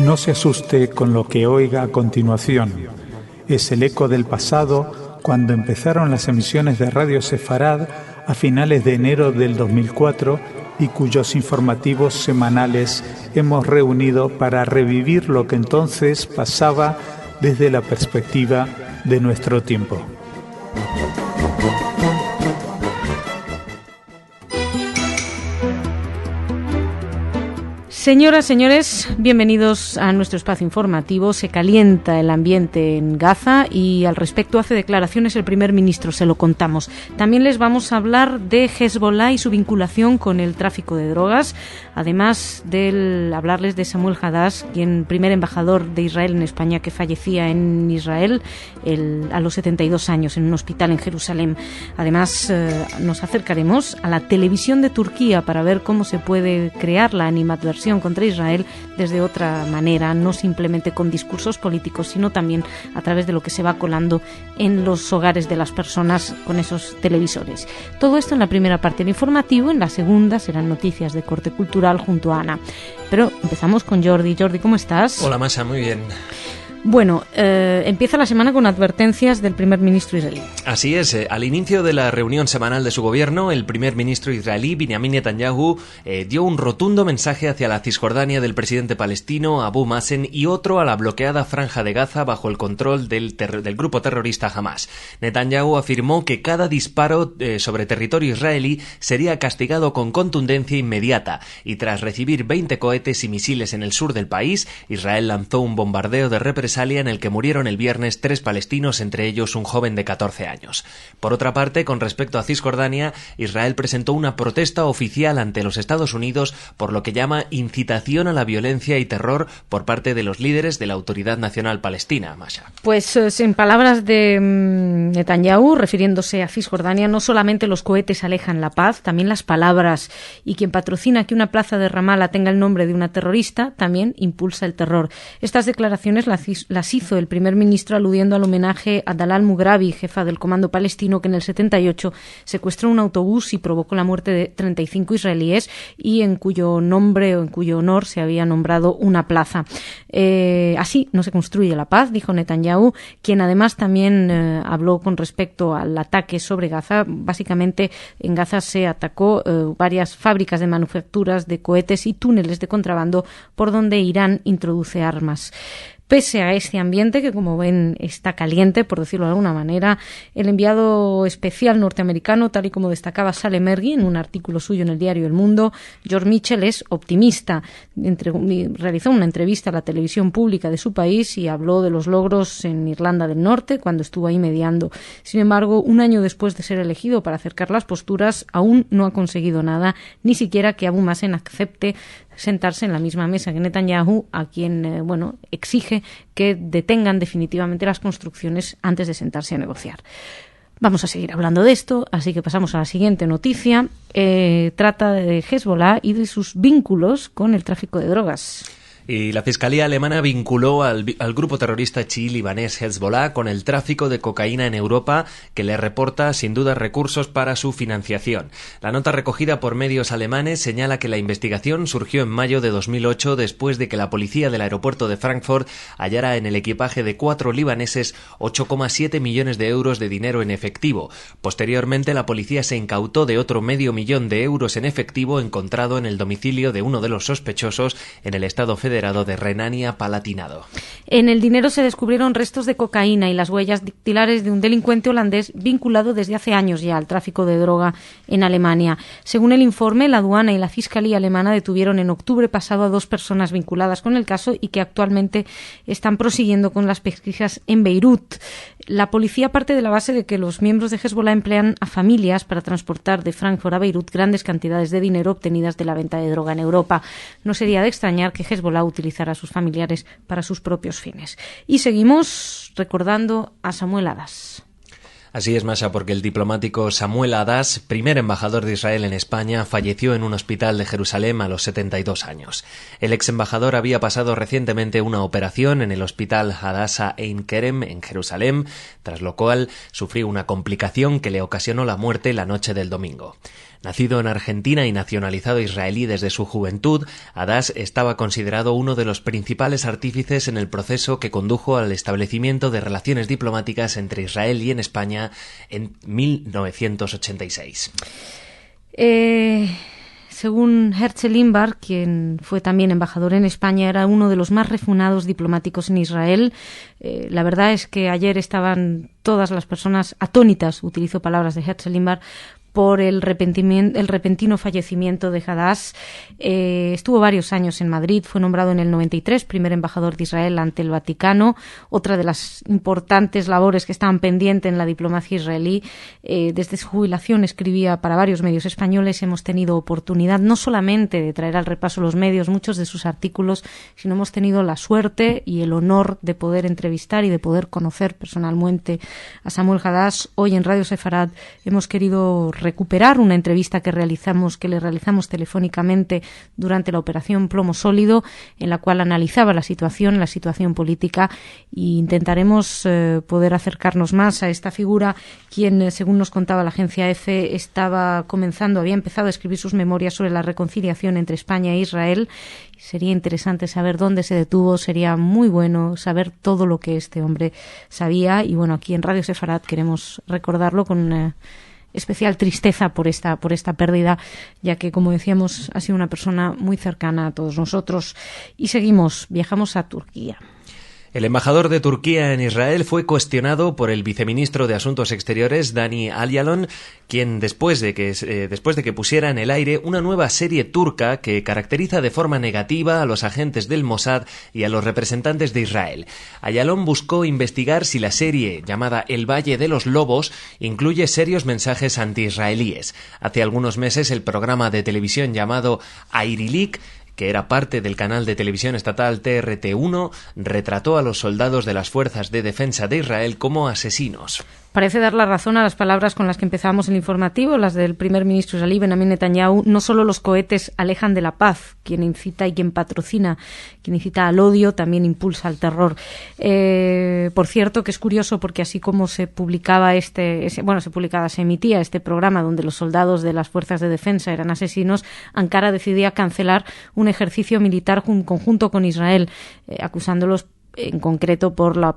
No se asuste con lo que oiga a continuación. Es el eco del pasado cuando empezaron las emisiones de Radio Sefarad a finales de enero del 2004 y cuyos informativos semanales hemos reunido para revivir lo que entonces pasaba desde la perspectiva de nuestro tiempo. Señoras, señores, bienvenidos a nuestro espacio informativo. Se calienta el ambiente en Gaza y al respecto hace declaraciones el primer ministro, se lo contamos. También les vamos a hablar de Hezbollah y su vinculación con el tráfico de drogas, además de hablarles de Samuel Hadash, quien primer embajador de Israel en España, que fallecía en Israel a los 72 años en un hospital en Jerusalén. Además, nos acercaremos a la televisión de Turquía para ver cómo se puede crear la animadversión contra Israel desde otra manera, no simplemente con discursos políticos, sino también a través de lo que se va colando en los hogares de las personas con esos televisores. Todo esto en la primera parte del informativo. En la segunda serán noticias de corte cultural junto a Ana. Pero empezamos con Jordi. Jordi, ¿cómo estás? Hola, Masha, muy bien. Bueno, empieza la semana con advertencias del primer ministro israelí. Así es, al inicio de la reunión semanal de su gobierno, el primer ministro israelí, Benjamin Netanyahu, dio un rotundo mensaje hacia la Cisjordania del presidente palestino Abu Mazen y otro a la bloqueada franja de Gaza bajo el control del grupo terrorista Hamas. Netanyahu afirmó que cada disparo sobre territorio israelí sería castigado con contundencia inmediata y tras recibir 20 cohetes y misiles en el sur del país, Israel lanzó un bombardeo de represalia en el que murieron el viernes 3 palestinos, entre ellos un joven de 14 años. Por otra parte, con respecto a Cisjordania, Israel presentó una protesta oficial ante los Estados Unidos por lo que llama incitación a la violencia y terror por parte de los líderes de la Autoridad Nacional Palestina. Masha. Pues en palabras de Netanyahu, refiriéndose a Cisjordania, no solamente los cohetes alejan la paz, también las palabras, y quien patrocina que una plaza de Ramallah tenga el nombre de una terrorista también impulsa el terror. Estas declaraciones las hizo el primer ministro aludiendo al homenaje a Dalal Mughrabi, jefa del comando palestino, que en el 78 secuestró un autobús y provocó la muerte de 35 israelíes y en cuyo nombre o en cuyo honor se había nombrado una plaza. Así no se construye la paz, dijo Netanyahu, quien además también habló con respecto al ataque sobre Gaza. Básicamente en Gaza se atacó varias fábricas de manufacturas de cohetes y túneles de contrabando por donde Irán introduce armas. Pese a este ambiente, que como ven está caliente, por decirlo de alguna manera, el enviado especial norteamericano, tal y como destacaba Salem Ergi en un artículo suyo en el diario El Mundo, George Mitchell es optimista. Realizó una entrevista a la televisión pública de su país y habló de los logros en Irlanda del Norte cuando estuvo ahí mediando. Sin embargo, un año después de ser elegido para acercar las posturas, aún no ha conseguido nada, ni siquiera que Abu Mazen acepte sentarse en la misma mesa que Netanyahu, a quien exige que detengan definitivamente las construcciones antes de sentarse a negociar. Vamos a seguir hablando de esto, así que pasamos a la siguiente noticia. Trata de Hezbollah y de sus vínculos con el tráfico de drogas. Y la Fiscalía alemana vinculó al grupo terrorista chií libanés Hezbollah con el tráfico de cocaína en Europa, que le reporta sin duda recursos para su financiación. La nota recogida por medios alemanes señala que la investigación surgió en mayo de 2008 después de que la policía del aeropuerto de Frankfurt hallara en el equipaje de 4 libaneses 8,7 millones de euros de dinero en efectivo. Posteriormente, la policía se incautó de otro $500,000 de euros en efectivo encontrado en el domicilio de uno de los sospechosos en el estado federal de Renania-Palatinado. En el dinero se descubrieron restos de cocaína y las huellas dactilares de un delincuente holandés vinculado desde hace años ya al tráfico de droga en Alemania. Según el informe, la aduana y la Fiscalía alemana detuvieron en octubre pasado a 2 personas vinculadas con el caso y que actualmente están prosiguiendo con las pesquisas en Beirut. La policía parte de la base de que los miembros de Hezbollah emplean a familias para transportar de Frankfurt a Beirut grandes cantidades de dinero obtenidas de la venta de droga en Europa. No sería de extrañar que Hezbollah utilizara a sus familiares para sus propios fines. Y seguimos recordando a Samuel Hadash. Así es, Masha, porque el diplomático Samuel Hadash, primer embajador de Israel en España, falleció en un hospital de Jerusalén a los 72 años. El ex embajador había pasado recientemente una operación en el hospital Hadassah Ein Kerem en Jerusalén, tras lo cual sufrió una complicación que le ocasionó la muerte la noche del domingo. Nacido en Argentina y nacionalizado israelí desde su juventud, Hadass estaba considerado uno de los principales artífices en el proceso que condujo al establecimiento de relaciones diplomáticas entre Israel y en España en 1986. Según Herzl Imbar, quien fue también embajador en España, era uno de los más refunados diplomáticos en Israel. La verdad es que ayer estaban todas las personas atónitas, utilizo palabras de Herzl Imbar, por el repentino fallecimiento de Hadass. Estuvo varios años en Madrid, fue nombrado en el 93 primer embajador de Israel ante el Vaticano, otra de las importantes labores que estaban pendientes en la diplomacia israelí. Desde su jubilación escribía para varios medios españoles. Hemos tenido oportunidad no solamente de traer al repaso los medios muchos de sus artículos, sino hemos tenido la suerte y el honor de poder entrevistar y de poder conocer personalmente a Samuel Hadass. Hoy en Radio Sefarad hemos querido recuperar una entrevista que le realizamos telefónicamente durante la operación Plomo Sólido, en la cual analizaba la situación política, e intentaremos poder acercarnos más a esta figura, quien, según nos contaba la agencia EFE, había empezado a escribir sus memorias sobre la reconciliación entre España e Israel. Sería interesante saber dónde se detuvo, sería muy bueno saber todo lo que este hombre sabía, y bueno, aquí en Radio Sefarad queremos recordarlo con especial tristeza por esta pérdida, ya que, como decíamos, ha sido una persona muy cercana a todos nosotros. Y viajamos a Turquía. El embajador de Turquía en Israel fue cuestionado por el viceministro de Asuntos Exteriores, Dani Alyalon, quien después de que pusiera en el aire una nueva serie turca que caracteriza de forma negativa a los agentes del Mossad y a los representantes de Israel. Alyalon buscó investigar si la serie, llamada El Valle de los Lobos, incluye serios mensajes anti-israelíes. Hace algunos meses el programa de televisión llamado Airilik, que era parte del canal de televisión estatal TRT1, retrató a los soldados de las Fuerzas de Defensa de Israel como asesinos. Parece dar la razón a las palabras con las que empezamos el informativo, las del primer ministro israelí Benjamin Netanyahu. No solo los cohetes alejan de la paz, quien incita y quien patrocina, quien incita al odio, también impulsa al terror. Por cierto, que es curioso porque así como se emitía este programa donde los soldados de las fuerzas de defensa eran asesinos, Ankara decidía cancelar un ejercicio militar conjunto con Israel, acusándolos en concreto por la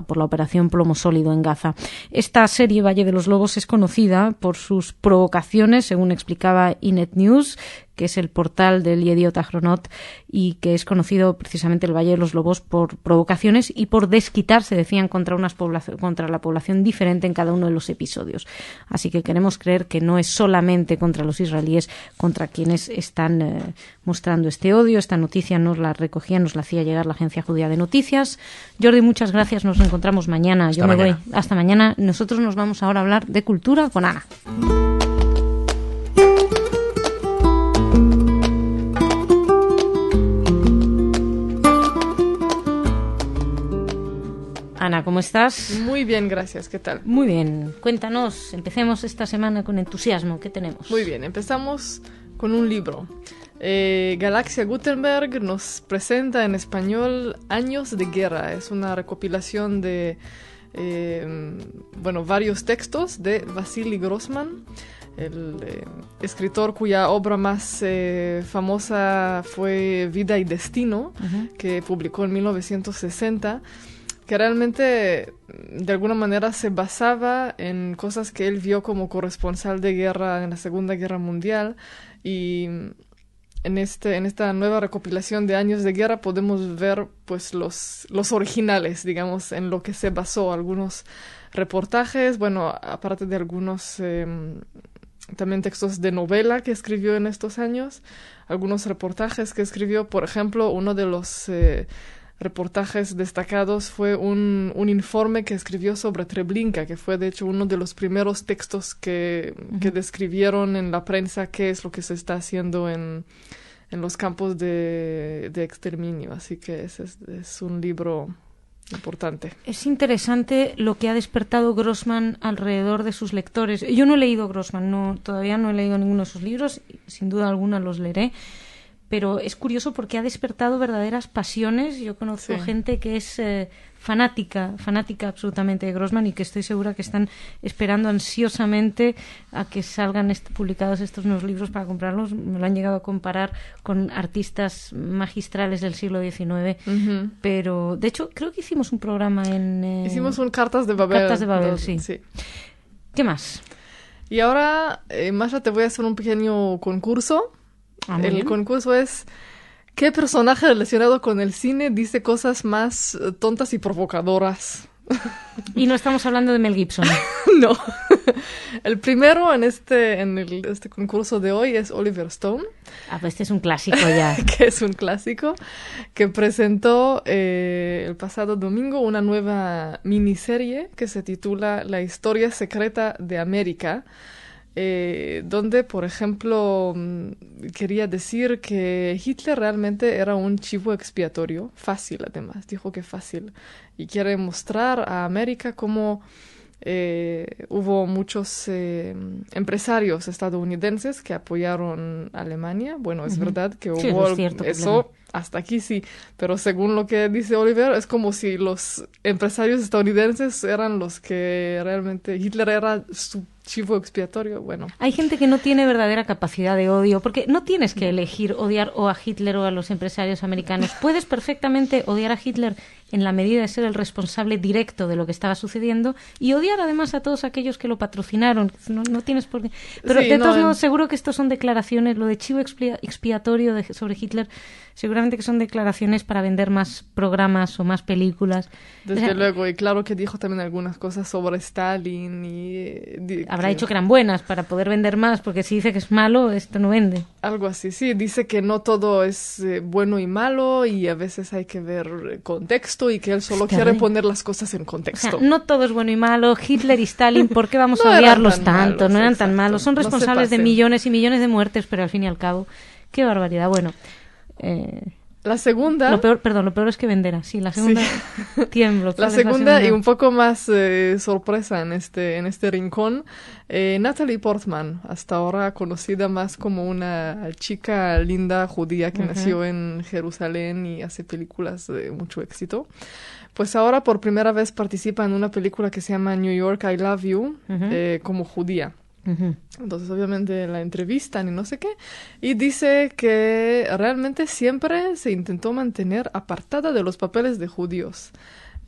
operación Plomo Sólido en Gaza. Esta serie Valle de los Lobos es conocida por sus provocaciones, según explicaba Ynet News, que es el portal del Yediot Ahronot, y que es conocido precisamente el Valle de los Lobos por provocaciones y por desquitarse, decían, contra la población diferente en cada uno de los episodios. Así que queremos creer que no es solamente contra los israelíes, contra quienes están mostrando este odio. Esta noticia nos la hacía llegar la Agencia Judía de Noticias. Jordi, muchas gracias. Nos encontramos mañana. Yo me voy. Hasta mañana. Nosotros nos vamos ahora a hablar de cultura con Ana. Ana, ¿cómo estás? Muy bien, gracias. ¿Qué tal? Muy bien. Cuéntanos, empecemos esta semana con entusiasmo. ¿Qué tenemos? Muy bien, empezamos con un libro. Galaxia Gutenberg nos presenta en español Años de Guerra. Es una recopilación de varios textos de Vasily Grossman, el escritor cuya obra más famosa fue Vida y Destino, que publicó en 1960, que realmente de alguna manera se basaba en cosas que él vio como corresponsal de guerra en la Segunda Guerra Mundial. Y en esta nueva recopilación de Años de Guerra podemos ver pues los originales, digamos, en lo que se basó. Algunos reportajes, aparte de algunos también textos de novela que escribió en estos años, algunos reportajes que escribió. Por ejemplo, uno de los reportajes destacados fue un informe que escribió sobre Treblinka, que fue de hecho uno de los primeros textos que describieron en la prensa qué es lo que se está haciendo en los campos de exterminio. Así que es un libro importante. Es interesante lo que ha despertado Grossman alrededor de sus lectores. Yo no he leído Grossman, todavía no he leído ninguno de sus libros, sin duda alguna los leeré. pero es curioso porque ha despertado verdaderas pasiones. Yo conozco gente que es fanática absolutamente de Grossman y que estoy segura que están esperando ansiosamente a que salgan publicados estos nuevos libros para comprarlos. Me lo han llegado a comparar con artistas magistrales del siglo XIX, pero de hecho creo que hicimos un programa hicimos un Cartas de Babel. Cartas de Babel, sí. ¿Qué más? Y ahora, Masha, te voy a hacer un pequeño concurso. El concurso es: ¿qué personaje relacionado con el cine dice cosas más tontas y provocadoras? Y no estamos hablando de Mel Gibson. No. El primero en este concurso de hoy es Oliver Stone. Pues este es un clásico ya. Que es un clásico, que presentó el pasado domingo una nueva miniserie que se titula La historia secreta de América, donde, por ejemplo, quería decir que Hitler realmente era un chivo expiatorio, fácil además, dijo que fácil, y quiere mostrar a América cómo hubo muchos empresarios estadounidenses que apoyaron a Alemania. Bueno, es verdad que hubo eso. Hasta aquí sí, pero según lo que dice Oliver, es como si los empresarios estadounidenses eran los que realmente Hitler era su chivo expiatorio. Bueno, hay gente que no tiene verdadera capacidad de odio, porque no tienes que elegir odiar o a Hitler o a los empresarios americanos. Puedes perfectamente odiar a Hitler en la medida de ser el responsable directo de lo que estaba sucediendo y odiar además a todos aquellos que lo patrocinaron. No tienes por qué. Pero de todos modos, seguro que estos son declaraciones, lo de chivo expiatorio sobre Hitler, seguramente que son declaraciones para vender más programas o más películas. Desde luego, y claro que dijo también algunas cosas sobre Stalin y... Habrá dicho que eran buenas para poder vender más, porque si dice que es malo, esto no vende. Algo así, sí. Dice que no todo es bueno y malo y a veces hay que ver contexto y que él solo quiere poner las cosas en contexto. O sea, no todo es bueno y malo. Hitler y Stalin, ¿por qué vamos a odiarlos tanto? No eran tan malos. Son responsables de millones y millones de muertes, pero al fin y al cabo, qué barbaridad. Bueno, la segunda... Lo peor es que venderá. Sí, la segunda tiemblo. La segunda y un poco más sorpresa en este rincón. Natalie Portman, hasta ahora conocida más como una chica linda judía que nació en Jerusalén y hace películas de mucho éxito. Pues ahora por primera vez participa en una película que se llama New York, I Love You, como judía. Entonces obviamente la entrevistan y no sé qué, y dice que realmente siempre se intentó mantener apartada de los papeles de judíos.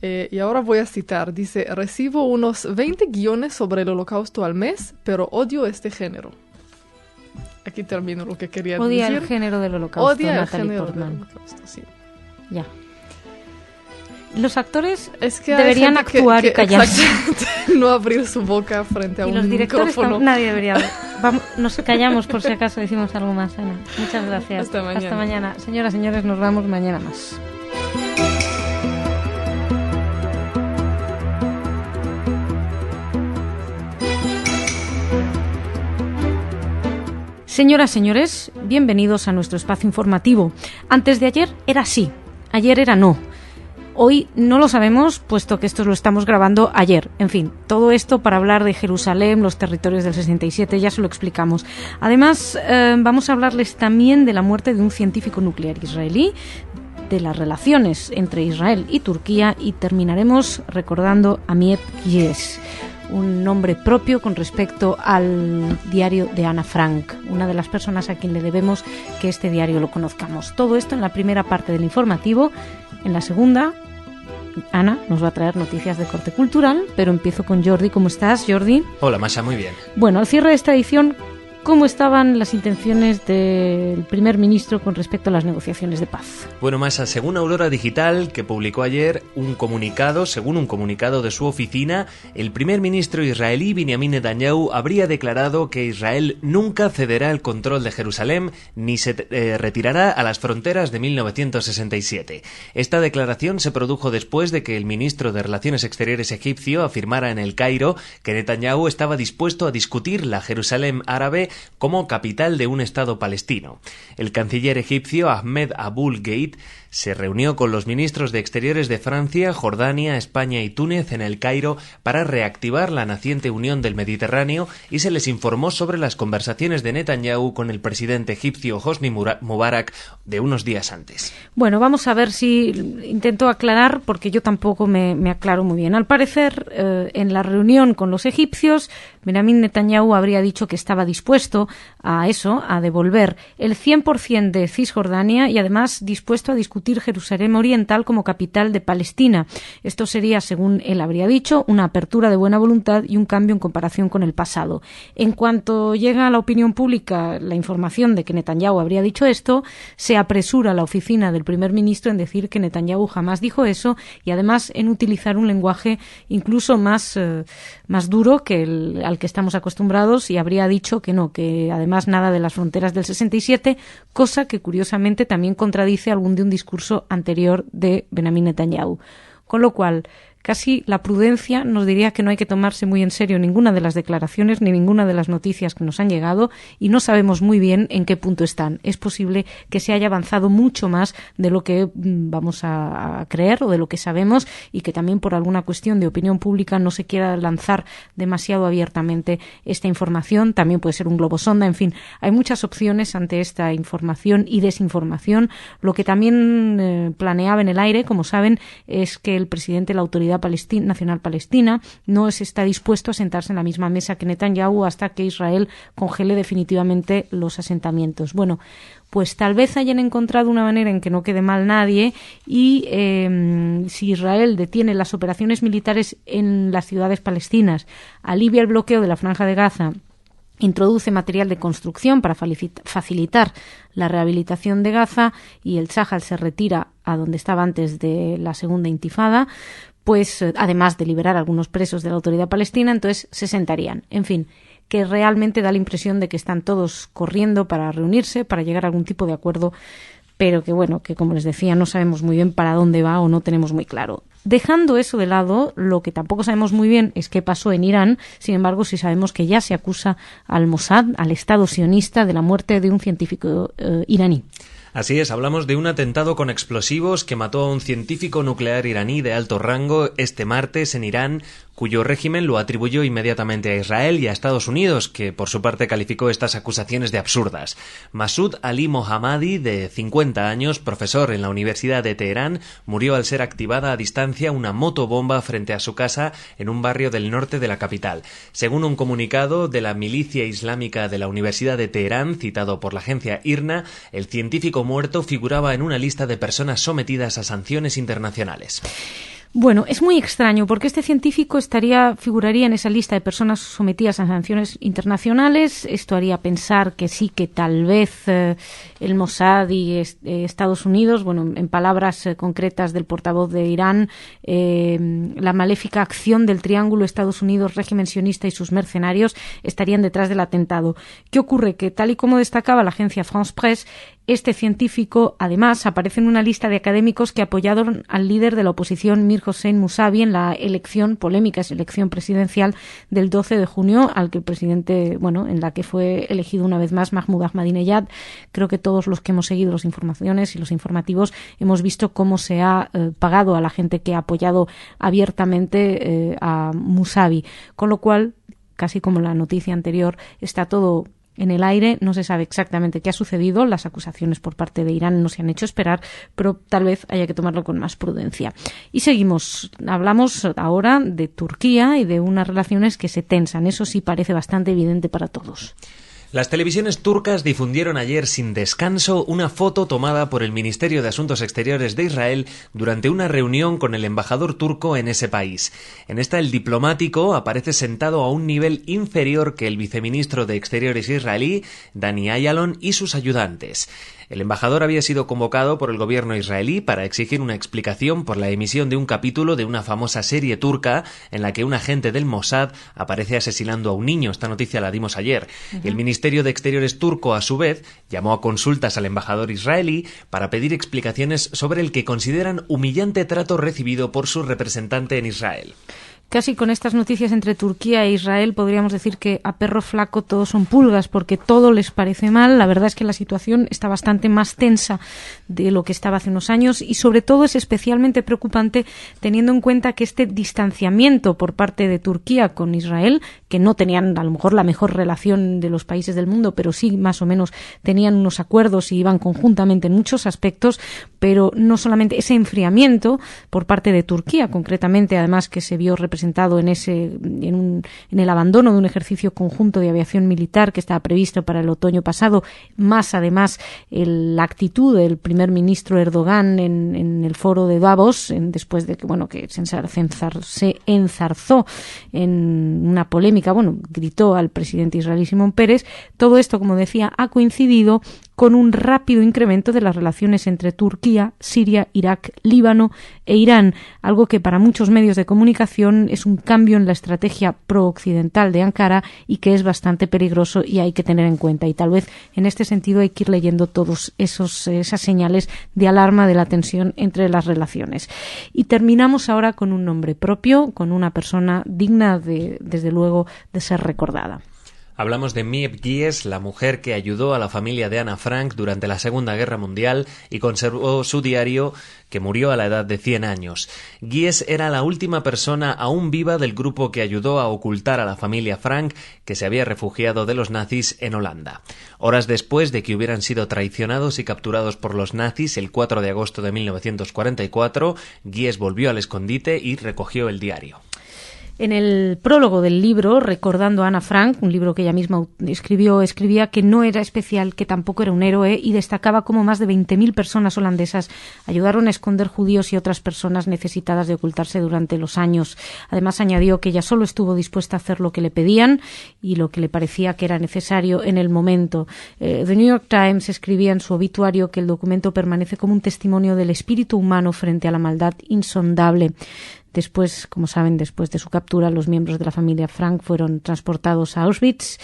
Y ahora voy a citar, dice: recibo unos 20 guiones sobre el Holocausto al mes, pero odio este género. Aquí termino lo que quería decir. Odia el género del Holocausto. Odia el género del Holocausto, sí. Ya. Los actores es que deberían actuar y callarse. No abrir su boca frente a un micrófono. Nadie debería. Nos callamos por si acaso decimos algo más, Ana. Muchas gracias. Hasta mañana. Señoras, señores, nos vemos mañana más. Señoras, señores, bienvenidos a nuestro espacio informativo. Antes de ayer era sí, ayer era no. Hoy no lo sabemos, puesto que esto lo estamos grabando ayer. En fin, todo esto para hablar de Jerusalén, los territorios del 67, ya se lo explicamos. Además, vamos a hablarles también de la muerte de un científico nuclear israelí, de las relaciones entre Israel y Turquía, y terminaremos recordando a Miep Gies, un nombre propio con respecto al diario de Ana Frank, una de las personas a quien le debemos que este diario lo conozcamos. Todo esto en la primera parte del informativo. En la segunda, Ana nos va a traer noticias de corte cultural, pero empiezo con Jordi. ¿Cómo estás, Jordi? Hola, Masha, muy bien. Bueno, al cierre de esta edición, ¿cómo estaban las intenciones del primer ministro con respecto a las negociaciones de paz? Bueno, Masha, según Aurora Digital, que publicó ayer según un comunicado de su oficina, el primer ministro israelí Benjamin Netanyahu habría declarado que Israel nunca cederá el control de Jerusalén ni se retirará a las fronteras de 1967. Esta declaración se produjo después de que el ministro de Relaciones Exteriores egipcio afirmara en El Cairo que Netanyahu estaba dispuesto a discutir la Jerusalén árabe como capital de un Estado palestino. El canciller egipcio Ahmed Aboul Gheit se reunió con los ministros de Exteriores de Francia, Jordania, España y Túnez en El Cairo para reactivar la naciente Unión del Mediterráneo y se les informó sobre las conversaciones de Netanyahu con el presidente egipcio Hosni Mubarak de unos días antes. Bueno, vamos a ver si intento aclarar, porque yo tampoco me aclaro muy bien. Al parecer, en la reunión con los egipcios, Benjamín Netanyahu habría dicho que estaba dispuesto a eso, a devolver el 100% de Cisjordania y además dispuesto a discutir Jerusalén Oriental como capital de Palestina. Esto sería, según él habría dicho, una apertura de buena voluntad y un cambio en comparación con el pasado. En cuanto llega a la opinión pública la información de que Netanyahu habría dicho esto, se apresura la oficina del primer ministro en decir que Netanyahu jamás dijo eso y además en utilizar un lenguaje incluso más duro que al que estamos acostumbrados, y habría dicho que no, que además nada de las fronteras del 67, cosa que curiosamente también contradice algún de un discurso anterior de Benjamín Netanyahu. Con lo cual, casi la prudencia nos diría que no hay que tomarse muy en serio ninguna de las declaraciones ni ninguna de las noticias que nos han llegado y no sabemos muy bien en qué punto están. Es posible que se haya avanzado mucho más de lo que vamos a creer o de lo que sabemos y que también por alguna cuestión de opinión pública no se quiera lanzar demasiado abiertamente esta información. También puede ser un globo sonda, en fin, hay muchas opciones ante esta información y desinformación. Lo que también planeaba en el aire, como saben, es que el presidente de la Autoridad Nacional Palestina no está dispuesto a sentarse en la misma mesa que Netanyahu hasta que Israel congele definitivamente los asentamientos. Bueno, pues tal vez hayan encontrado una manera en que no quede mal nadie y si Israel detiene las operaciones militares en las ciudades palestinas, alivia el bloqueo de la Franja de Gaza, introduce material de construcción para facilitar la rehabilitación de Gaza y el Tzahal se retira a donde estaba antes de la segunda intifada, pues además de liberar a algunos presos de la Autoridad Palestina, entonces se sentarían. En fin, que realmente da la impresión de que están todos corriendo para reunirse, para llegar a algún tipo de acuerdo, pero que bueno, que como les decía, no sabemos muy bien para dónde va o no tenemos muy claro. Dejando eso de lado, lo que tampoco sabemos muy bien es qué pasó en Irán. Sin embargo, sí sabemos que ya se acusa al Mossad, al Estado sionista, de la muerte de un científico iraní. Así es, hablamos de un atentado con explosivos que mató a un científico nuclear iraní de alto rango este martes en Irán, cuyo régimen lo atribuyó inmediatamente a Israel y a Estados Unidos, que por su parte calificó estas acusaciones de absurdas. Masud Ali Mohammadi, de 50 años, profesor en la Universidad de Teherán, murió al ser activada a distancia una motobomba frente a su casa en un barrio del norte de la capital. Según un comunicado de la milicia islámica de la Universidad de Teherán, citado por la agencia IRNA, el científico muerto figuraba en una lista de personas sometidas a sanciones internacionales. Bueno, es muy extraño porque este científico figuraría en esa lista de personas sometidas a sanciones internacionales. Esto haría pensar que sí, que tal vez el Mossad y Estados Unidos, bueno, en palabras concretas del portavoz de Irán, la maléfica acción del triángulo Estados Unidos, régimen sionista y sus mercenarios estarían detrás del atentado. ¿Qué ocurre? Que tal y como destacaba la agencia France Presse, este científico, además, aparece en una lista de académicos que apoyaron al líder de la oposición, Mir Hossein Mousavi, en la polémica elección presidencial del 12 de junio, al que el presidente, en la que fue elegido una vez más Mahmoud Ahmadinejad. Creo que todos los que hemos seguido las informaciones y los informativos hemos visto cómo se ha pagado a la gente que ha apoyado abiertamente a Mousavi. Con lo cual, casi como la noticia anterior, está todo en el aire, no se sabe exactamente qué ha sucedido, las acusaciones por parte de Irán no se han hecho esperar, pero tal vez haya que tomarlo con más prudencia. Y seguimos, hablamos ahora de Turquía y de unas relaciones que se tensan, eso sí parece bastante evidente para todos. Las televisiones turcas difundieron ayer sin descanso una foto tomada por el Ministerio de Asuntos Exteriores de Israel durante una reunión con el embajador turco en ese país. En esta, el diplomático aparece sentado a un nivel inferior que el viceministro de Exteriores israelí, Dani Ayalon, y sus ayudantes. El embajador había sido convocado por el gobierno israelí para exigir una explicación por la emisión de un capítulo de una famosa serie turca en la que un agente del Mossad aparece asesinando a un niño. Esta noticia la dimos ayer. El Ministerio de Exteriores turco, a su vez, llamó a consultas al embajador israelí para pedir explicaciones sobre el que consideran humillante trato recibido por su representante en Israel. Casi con estas noticias entre Turquía e Israel podríamos decir que a perro flaco todos son pulgas, porque todo les parece mal. La verdad es que la situación está bastante más tensa de lo que estaba hace unos años y sobre todo es especialmente preocupante teniendo en cuenta que este distanciamiento por parte de Turquía con Israel, que no tenían a lo mejor la mejor relación de los países del mundo, pero sí más o menos tenían unos acuerdos y iban conjuntamente en muchos aspectos, pero no solamente ese enfriamiento por parte de Turquía, concretamente además que se vio representado en el abandono de un ejercicio conjunto de aviación militar que estaba previsto para el otoño pasado, más además la actitud del primer ministro Erdogan en el foro de Davos, después de que se enzarzó en una polémica, gritó al presidente israelí Shimon Peres. Todo esto, como decía, ha coincidido con un rápido incremento de las relaciones entre Turquía, Siria, Irak, Líbano e Irán, algo que para muchos medios de comunicación es un cambio en la estrategia pro-occidental de Ankara y que es bastante peligroso y hay que tener en cuenta. Y tal vez en este sentido hay que ir leyendo todas esas señales de alarma de la tensión entre las relaciones. Y terminamos ahora con un nombre propio, con una persona digna desde luego, de ser recordada. Hablamos de Miep Gies, la mujer que ayudó a la familia de Ana Frank durante la Segunda Guerra Mundial y conservó su diario, que murió a la edad de 100 años. Gies era la última persona aún viva del grupo que ayudó a ocultar a la familia Frank, que se había refugiado de los nazis en Holanda. Horas después de que hubieran sido traicionados y capturados por los nazis el 4 de agosto de 1944, Gies volvió al escondite y recogió el diario. En el prólogo del libro, recordando a Ana Frank, un libro que ella misma escribía que no era especial, que tampoco era un héroe y destacaba cómo más de 20.000 personas holandesas ayudaron a esconder judíos y otras personas necesitadas de ocultarse durante los años. Además, añadió que ella solo estuvo dispuesta a hacer lo que le pedían y lo que le parecía que era necesario en el momento. The New York Times escribía en su obituario que el documento permanece como un testimonio del espíritu humano frente a la maldad insondable. Después, como saben, después de su captura, los miembros de la familia Frank fueron transportados a Auschwitz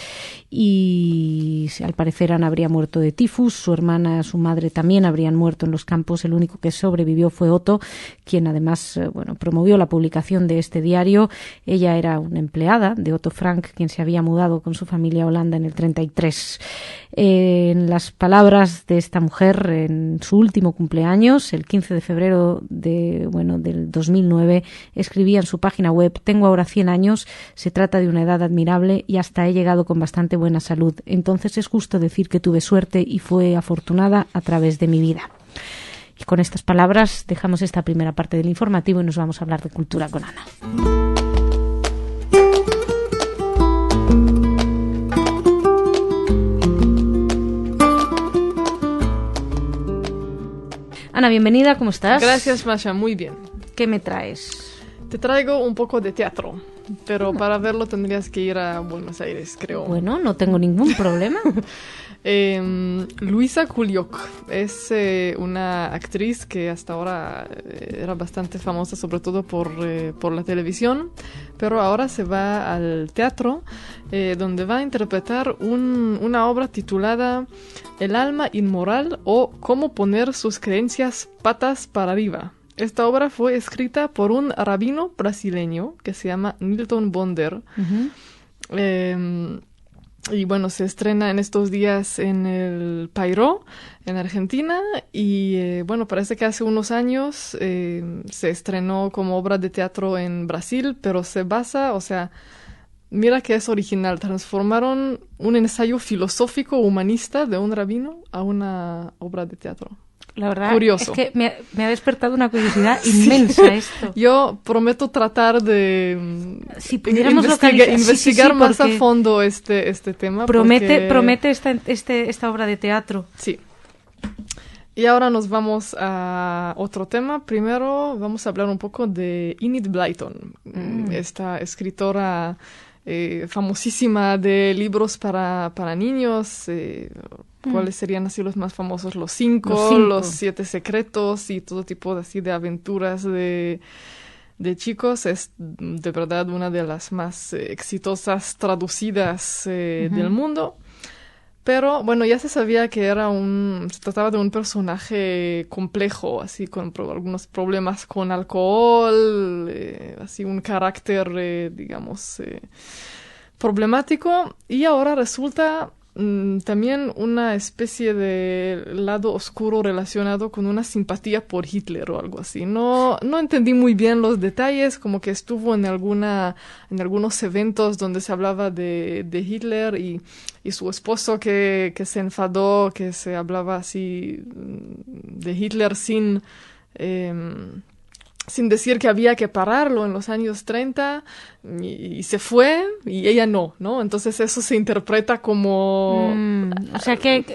y al parecer Ana habría muerto de tifus, su hermana, su madre también habrían muerto en los campos. El único que sobrevivió fue Otto, quien además promovió la publicación de este diario. Ella era una empleada de Otto Frank, quien se había mudado con su familia a Holanda en el 33. En las palabras de esta mujer, en su último cumpleaños, el 15 de febrero del 2009, escribía en su página web: tengo ahora 100 años, se trata de una edad admirable y hasta he llegado con bastante buena salud. Entonces es justo decir que tuve suerte y fue afortunada a través de mi vida. Y con estas palabras dejamos esta primera parte del informativo y nos vamos a hablar de cultura con Ana. Ana, bienvenida, ¿cómo estás? Gracias, Masha, muy bien. ¿Qué me traes? Te traigo un poco de teatro, pero para verlo tendrías que ir a Buenos Aires, creo. Bueno, no tengo ningún problema. Luisa Kuliok es una actriz que hasta ahora era bastante famosa, sobre todo por la televisión, pero ahora se va al teatro, donde va a interpretar una obra titulada El alma inmoral o Cómo poner sus creencias patas para arriba. Esta obra fue escrita por un rabino brasileño que se llama Nilton Bonder. Uh-huh. Y bueno, se estrena en estos días en el Payró, en Argentina. Y bueno, parece que hace unos años se estrenó como obra de teatro en Brasil, pero se basa, mira que es original. Transformaron un ensayo filosófico humanista de un rabino a una obra de teatro. La verdad Curioso. Es que me ha despertado una curiosidad inmensa esto. Yo prometo tratar de si pudiéramos investigar más a fondo este tema. Promete esta obra de teatro. Sí. Y ahora nos vamos a otro tema. Primero vamos a hablar un poco de Enid Blyton, esta escritora famosísima de libros para niños. ¿Cuáles serían así los más famosos? Los 5, los 7 secretos y todo tipo de aventuras de chicos. Es de verdad una de las más exitosas traducidas del mundo. Pero bueno, ya se sabía que se trataba de un personaje complejo, así con algunos problemas con alcohol, así un carácter, digamos, problemático. Y ahora resulta también una especie de lado oscuro relacionado con una simpatía por Hitler o algo así. No entendí muy bien los detalles, como que estuvo en algunos eventos donde se hablaba de Hitler y su esposo que se enfadó, que se hablaba así de Hitler sin decir que había que pararlo en los años 30 y se fue y ella no. Entonces eso se interpreta como... o sea que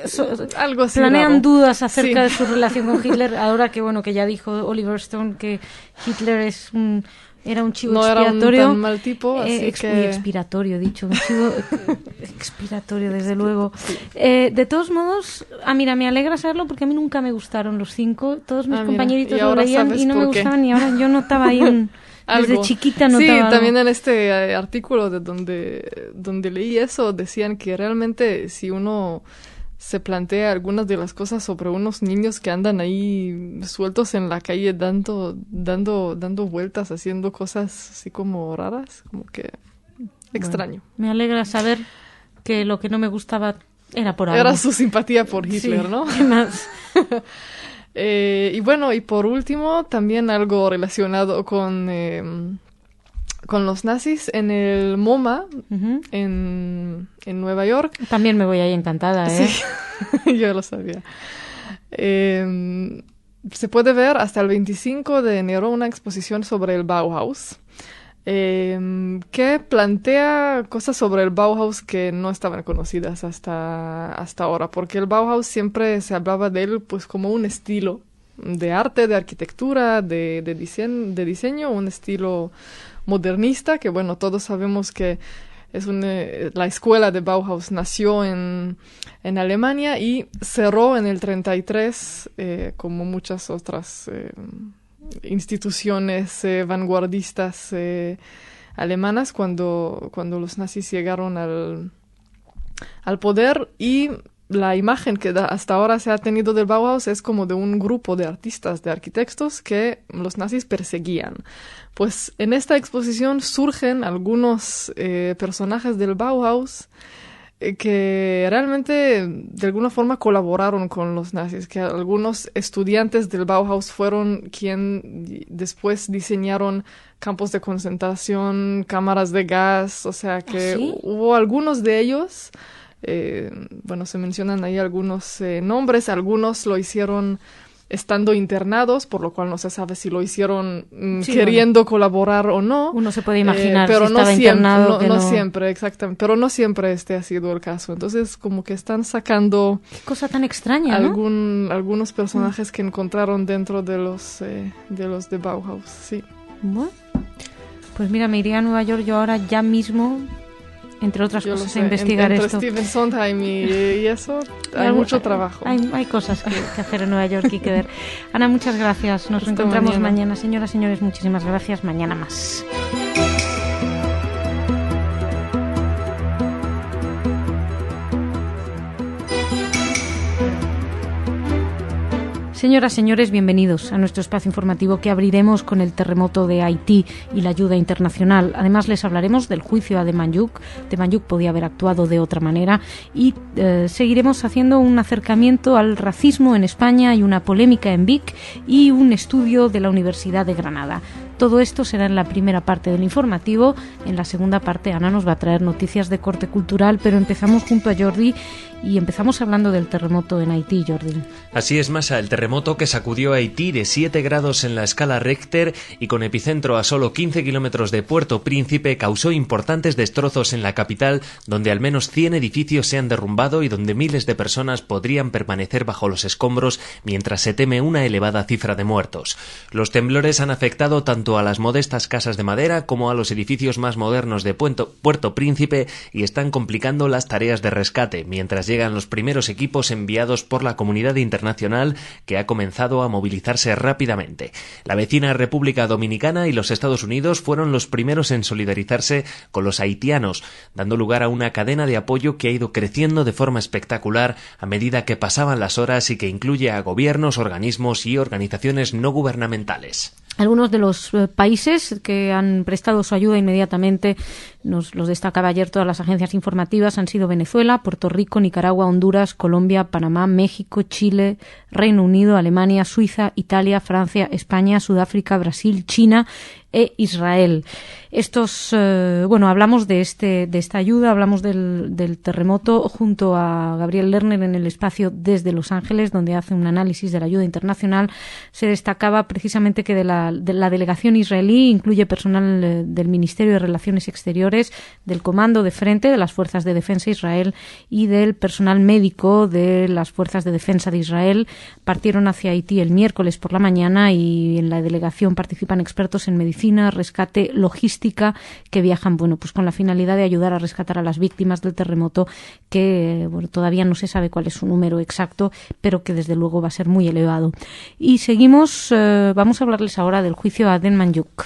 algo así planean raro. dudas acerca de su relación con Hitler, ahora que que ya dijo Oliver Stone que Hitler era un chivo expiatorio. No era un tan mal tipo, así que... Muy expiratorio, he dicho. Un chivo expiratorio, desde luego. De todos modos, mira, me alegra saberlo porque a mí nunca me gustaron los 5. Todos mis compañeritos lo leían y no me gustaban y ahora yo notaba ahí desde chiquita notaba Sí, algo. también en este artículo de donde leí eso, decían que realmente si uno se plantea algunas de las cosas sobre unos niños que andan ahí sueltos en la calle dando vueltas, haciendo cosas así como raras, como que extraño. Bueno, me alegra saber que lo que no me gustaba era por algo. Era su simpatía por Hitler, sí. ¿no? ¿Qué más? Y bueno, y por último, también algo relacionado con los nazis en el MoMA, en Nueva York. También me voy ahí encantada, ¿eh? Sí, yo lo sabía. Se puede ver hasta el 25 de enero una exposición sobre el Bauhaus, que plantea cosas sobre el Bauhaus que no estaban conocidas hasta ahora, porque el Bauhaus siempre se hablaba de él pues como un estilo de arte, de arquitectura, de diseño, un estilo modernista, que bueno, todos sabemos que es la escuela de Bauhaus nació en Alemania y cerró en el 33, como muchas otras instituciones vanguardistas alemanas cuando los nazis llegaron al poder, y la imagen que hasta ahora se ha tenido del Bauhaus es como de un grupo de artistas, de arquitectos que los nazis perseguían. Pues en esta exposición surgen algunos personajes del Bauhaus que realmente de alguna forma colaboraron con los nazis, que algunos estudiantes del Bauhaus fueron quien después diseñaron campos de concentración, cámaras de gas, o sea que ¿Sí? Hubo algunos de ellos. Bueno, se mencionan ahí algunos nombres, algunos lo hicieron estando internados, por lo cual no se sabe si lo hicieron queriendo colaborar o no. Uno se puede imaginar pero si no estaba siempre, internado. no siempre, exactamente, pero no siempre este ha sido el caso. Entonces, como que están sacando Qué cosa tan extraña, ¿no? algunos personajes que encontraron dentro de los de Bauhaus, sí. Bueno, pues mira, me iría a Nueva York yo ahora ya mismo, entre otras Yo cosas, lo sé, a investigar entre esto. Stephen Sondheim y eso, hay mucho trabajo. Hay cosas que hacer en Nueva York y que ver. Ana, muchas gracias. Nos encontramos mañana. Señoras, señores, muchísimas gracias. Mañana más. Señoras, señores, bienvenidos a nuestro espacio informativo que abriremos con el terremoto de Haití y la ayuda internacional. Además, les hablaremos del juicio a Demanyuk. Demanyuk podía haber actuado de otra manera y seguiremos haciendo un acercamiento al racismo en España y una polémica en Vic y un estudio de la Universidad de Granada. Todo esto será en la primera parte del informativo. En la segunda parte, Ana nos va a traer noticias de corte cultural, pero empezamos junto a Jordi y empezamos hablando del terremoto en Haití, Jordi. Así es, Masa, el terremoto que sacudió a Haití de 7 grados en la escala Richter y con epicentro a solo 15 kilómetros de Puerto Príncipe causó importantes destrozos en la capital, donde al menos 100 edificios se han derrumbado y donde miles de personas podrían permanecer bajo los escombros mientras se teme una elevada cifra de muertos. Los temblores han afectado tanto tanto a las modestas casas de madera como a los edificios más modernos de Puerto Príncipe y están complicando las tareas de rescate, mientras llegan los primeros equipos enviados por la comunidad internacional, que ha comenzado a movilizarse rápidamente. La vecina República Dominicana y los Estados Unidos fueron los primeros en solidarizarse con los haitianos, dando lugar a una cadena de apoyo que ha ido creciendo de forma espectacular a medida que pasaban las horas y que incluye a gobiernos, organismos y organizaciones no gubernamentales. Algunos de los países que han prestado su ayuda inmediatamente, los destacaba ayer todas las agencias informativas, han sido Venezuela, Puerto Rico, Nicaragua, Honduras, Colombia, Panamá, México, Chile, Reino Unido, Alemania, Suiza, Italia, Francia, España, Sudáfrica, Brasil, China e Israel. Hablamos de esta ayuda, hablamos del terremoto junto a Gabriel Lerner en el espacio Desde Los Ángeles, donde hace un análisis de la ayuda internacional. Se destacaba precisamente que de la delegación israelí incluye personal del Ministerio de Relaciones Exteriores, del Comando de Frente de las Fuerzas de Defensa de Israel y del personal médico de las Fuerzas de Defensa de Israel. Partieron hacia Haití el miércoles por la mañana y en la delegación participan expertos en medicina, rescate, logística, que viajan con la finalidad de ayudar a rescatar a las víctimas del terremoto, que todavía no se sabe cuál es su número exacto, pero que desde luego va a ser muy elevado. Y seguimos, vamos a hablarles ahora del juicio a Aden Manjuk.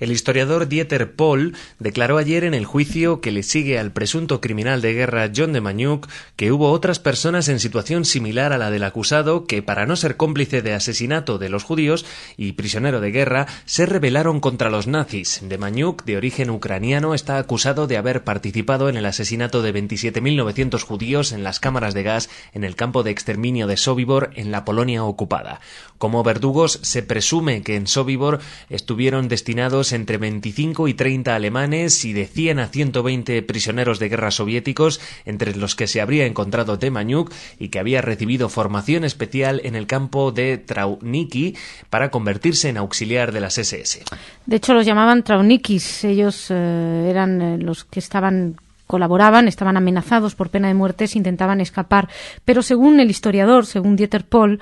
El historiador Dieter Pohl declaró ayer en el juicio que le sigue al presunto criminal de guerra John de Manyuk que hubo otras personas en situación similar a la del acusado que, para no ser cómplice de asesinato de los judíos y prisionero de guerra, se rebelaron contra los nazis. De Manyuk, de origen ucraniano, está acusado de haber participado en el asesinato de 27.900 judíos en las cámaras de gas en el campo de exterminio de Sobibor, en la Polonia ocupada. Como verdugos, se presume que en Sobibor estuvieron destinados entre 25 y 30 alemanes y de 100 a 120 prisioneros de guerra soviéticos, entre los que se habría encontrado Demanyuk y que había recibido formación especial en el campo de Trauniki para convertirse en auxiliar de las SS. De hecho, los llamaban Traunikis. Ellos eran los que estaban amenazados por pena de muerte si intentaban escapar. Pero según el historiador, según Dieter Pohl,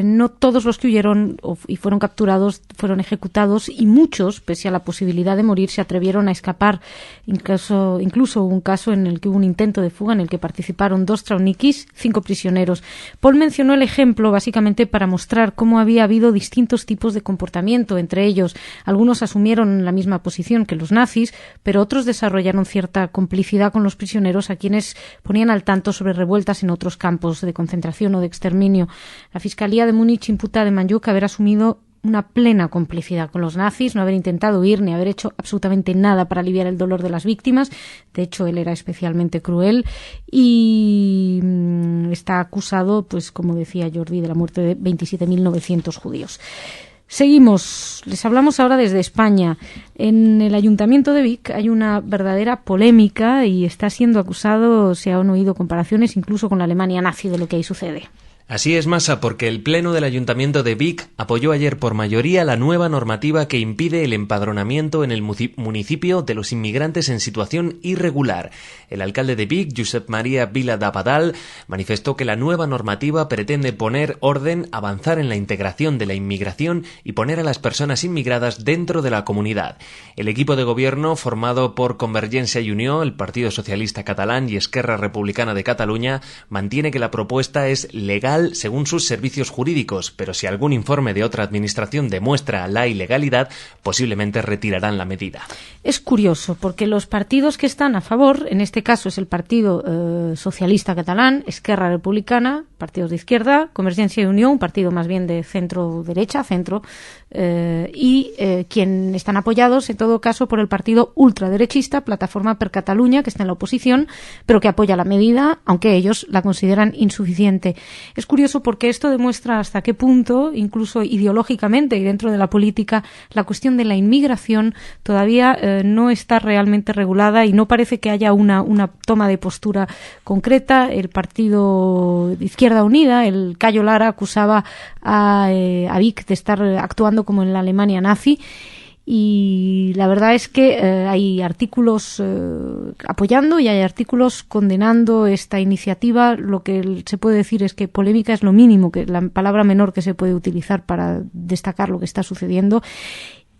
no todos los que huyeron y fueron capturados fueron ejecutados, y muchos, pese a la posibilidad de morir, se atrevieron a escapar. Incluso hubo un caso en el que hubo un intento de fuga en el que participaron 2 traunikis, 5 prisioneros. Pohl mencionó el ejemplo básicamente para mostrar cómo había habido distintos tipos de comportamiento entre ellos. Algunos asumieron la misma posición que los nazis, pero otros desarrollaron cierta complicidad con los prisioneros a quienes ponían al tanto sobre revueltas en otros campos de concentración o de exterminio. La Fiscalía de Múnich imputa a Demanyuk haber asumido una plena complicidad con los nazis, no haber intentado huir ni haber hecho absolutamente nada para aliviar el dolor de las víctimas. De hecho, él era especialmente cruel y está acusado, como decía Jordi, de la muerte de 27.900 judíos. Seguimos, les hablamos ahora desde España. En el Ayuntamiento de Vic hay una verdadera polémica y está siendo acusado, se han oído comparaciones incluso con la Alemania nazi de lo que ahí sucede. Así es, Masa, porque el Pleno del Ayuntamiento de Vic apoyó ayer por mayoría la nueva normativa que impide el empadronamiento en el municipio de los inmigrantes en situación irregular. El alcalde de Vic, Josep María Vila d'Abadal, manifestó que la nueva normativa pretende poner orden, avanzar en la integración de la inmigración y poner a las personas inmigradas dentro de la comunidad. El equipo de gobierno, formado por Convergencia i Unió, el Partido Socialista Catalán y Esquerra Republicana de Cataluña, mantiene que la propuesta es legal según sus servicios jurídicos, pero si algún informe de otra administración demuestra la ilegalidad, posiblemente retirarán la medida. Es curioso, porque los partidos que están a favor, en este caso es el Partido Socialista Catalán, Esquerra Republicana, partidos de izquierda, Convergencia i Unió, un partido más bien de centro-derecha, y quien están apoyados, en todo caso, por el partido ultraderechista, Plataforma per Catalunya, que está en la oposición, pero que apoya la medida, aunque ellos la consideran insuficiente. Es curioso porque esto demuestra hasta qué punto, incluso ideológicamente y dentro de la política, la cuestión de la inmigración todavía no está realmente regulada y no parece que haya una toma de postura concreta. El partido de Izquierda Unida, el Cayo Lara, acusaba a Vic de estar actuando como en la Alemania nazi. Y la verdad es que hay artículos apoyando y hay artículos condenando esta iniciativa. Lo que se puede decir es que polémica es lo mínimo, que la palabra menor que se puede utilizar para destacar lo que está sucediendo.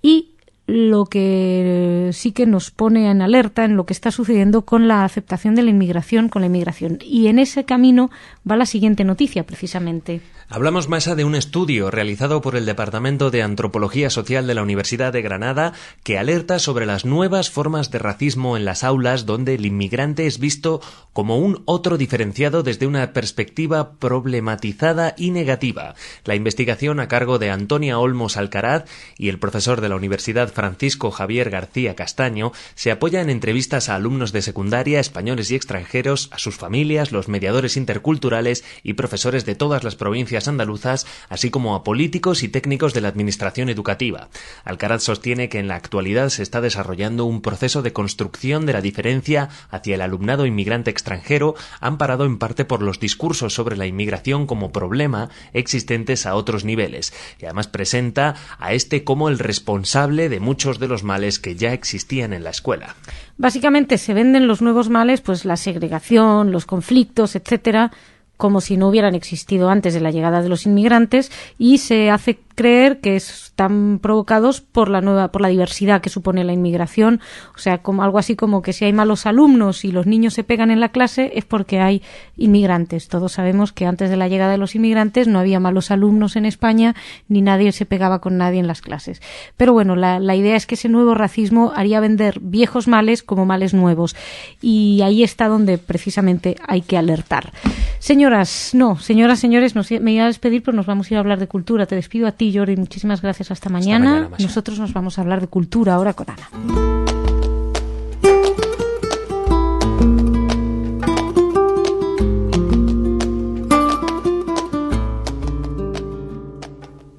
y lo que sí que nos pone en alerta en lo que está sucediendo con la aceptación de la inmigración, con la inmigración. Y en ese camino va la siguiente noticia, precisamente. Hablamos, Masha, de un estudio realizado por el Departamento de Antropología Social de la Universidad de Granada que alerta sobre las nuevas formas de racismo en las aulas donde el inmigrante es visto como un otro diferenciado desde una perspectiva problematizada y negativa. La investigación, a cargo de Antonia Olmos Alcaraz y el profesor de la Universidad Francisco Javier García Castaño, se apoya en entrevistas a alumnos de secundaria, españoles y extranjeros, a sus familias, los mediadores interculturales y profesores de todas las provincias andaluzas, así como a políticos y técnicos de la administración educativa. Alcaraz sostiene que en la actualidad se está desarrollando un proceso de construcción de la diferencia hacia el alumnado inmigrante extranjero, amparado en parte por los discursos sobre la inmigración como problema existentes a otros niveles, y además presenta a este como el responsable de muchos de los males que ya existían en la escuela. Básicamente se venden los nuevos males, pues la segregación, los conflictos, etcétera, como si no hubieran existido antes de la llegada de los inmigrantes, y se hace creer que están provocados por la diversidad que supone la inmigración, o sea, como algo así como que si hay malos alumnos y los niños se pegan en la clase es porque hay inmigrantes. Todos sabemos que antes de la llegada de los inmigrantes no había malos alumnos en España, ni nadie se pegaba con nadie en las clases. Pero bueno, la idea es que ese nuevo racismo haría vender viejos males como males nuevos, y ahí está donde precisamente hay que alertar. Señoras, señores, me iba a despedir, pero nos vamos a ir a hablar de cultura. Te despido a ti, Jordi, muchísimas gracias. Hasta mañana. Nosotros nos vamos a hablar de cultura ahora con Ana.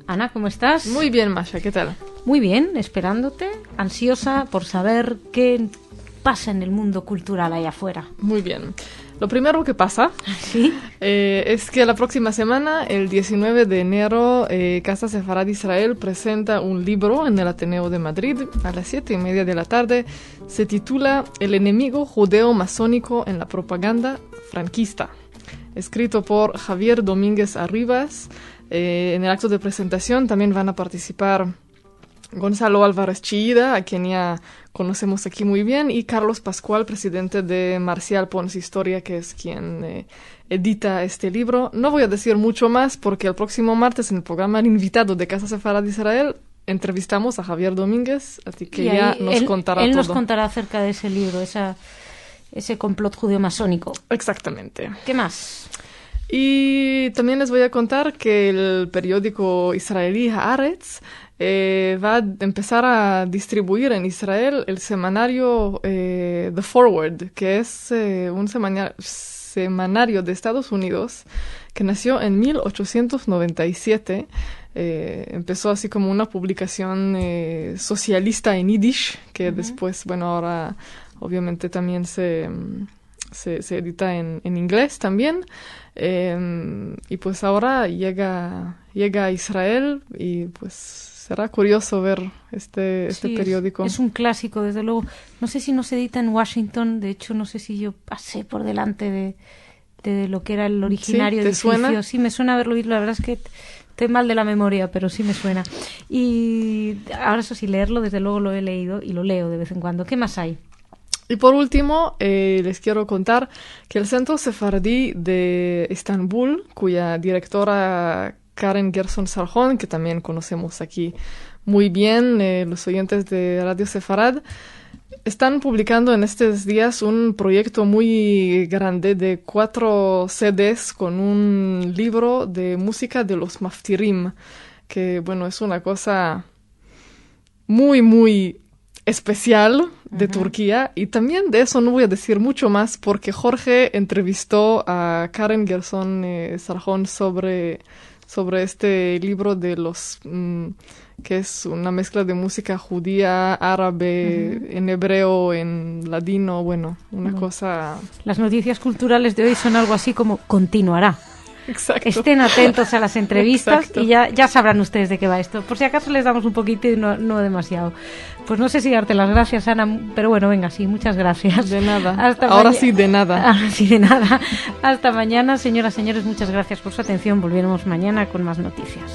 Ana, ¿cómo estás? Muy bien, Masha, ¿qué tal? Muy bien, esperándote, ansiosa por saber qué pasa en el mundo cultural allá afuera. Muy bien. Lo primero que pasa ¿sí? Es que la próxima semana, el 19 de enero, Casa Sefarad Israel presenta un libro en el Ateneo de Madrid a las 7:30 de la tarde. Se titula El enemigo judeo-masónico en la propaganda franquista. Escrito por Javier Domínguez Arribas. En el acto de presentación también van a participar Gonzalo Álvarez Chillida, a quien ya conocemos aquí muy bien, y Carlos Pascual, presidente de Marcial Pons Historia, que es quien edita este libro. No voy a decir mucho más porque el próximo martes en el programa El Invitado de Casa Sefarad Israel entrevistamos a Javier Domínguez, así que y ya nos contará todo. Él nos contará acerca de ese libro, ese complot judeo-masónico. Exactamente. ¿Qué más? Y también les voy a contar que el periódico israelí Haaretz va a empezar a distribuir en Israel el semanario The Forward, que es un semanario de Estados Unidos que nació en 1897. Empezó así como una publicación socialista en Yiddish, que después, bueno, ahora obviamente también se edita en inglés también. Y pues ahora llega a Israel y pues será curioso ver este periódico. Es un clásico, desde luego. No sé si no se edita en Washington, de hecho no sé si yo pasé por delante de lo que era el originario edificio. ¿Suena? Sí, me suena haberlo oído, la verdad es que estoy mal de la memoria, pero sí me suena. Y ahora eso sí, leerlo, desde luego lo he leído y lo leo de vez en cuando. ¿Qué más hay? Y por último, les quiero contar que el Centro Sefardí de Estambul, cuya directora Karen Gerson Sarjón, que también conocemos aquí muy bien, los oyentes de Radio Sefarad, están publicando en estos días un proyecto muy grande de 4 CDs con un libro de música de los Maftirim, que bueno, es una cosa muy, muy especial de Turquía, y también de eso no voy a decir mucho más porque Jorge entrevistó a Karen Gerson Sarjón sobre este libro de los que es una mezcla de música judía, árabe, en hebreo, en ladino, bueno, una cosa. Las noticias culturales de hoy son algo así como continuará. Exacto. Estén atentos a las entrevistas. Exacto. Y ya sabrán ustedes de qué va esto. Por si acaso les damos un poquito y no demasiado. Pues no sé si darte las gracias, Ana, pero bueno, venga, sí, muchas gracias. De nada. Ahora sí, de nada. Ahora sí, de nada. Hasta mañana, señoras, señores, muchas gracias por su atención. Volveremos mañana con más noticias.